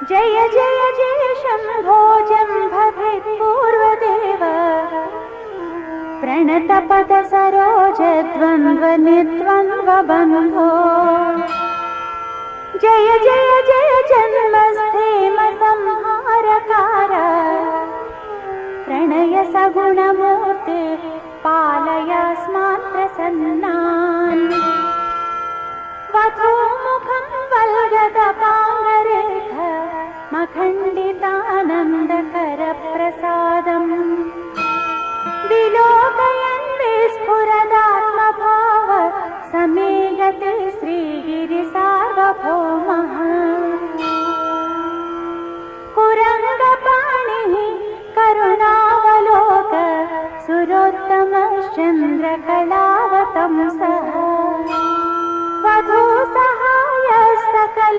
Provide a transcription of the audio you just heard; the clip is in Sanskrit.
जय जय जय शम्भो जम्भभिपूर्वदेव प्रणतपद सरोज द्वन्द्वनिर्द्वन्द्वबन्धो जय जय जय जन्मस्थेम संहारकार प्रणय सगुणमूर्ते पालयास्मान् प्रसन्नान् वधूमुखं वल्गदा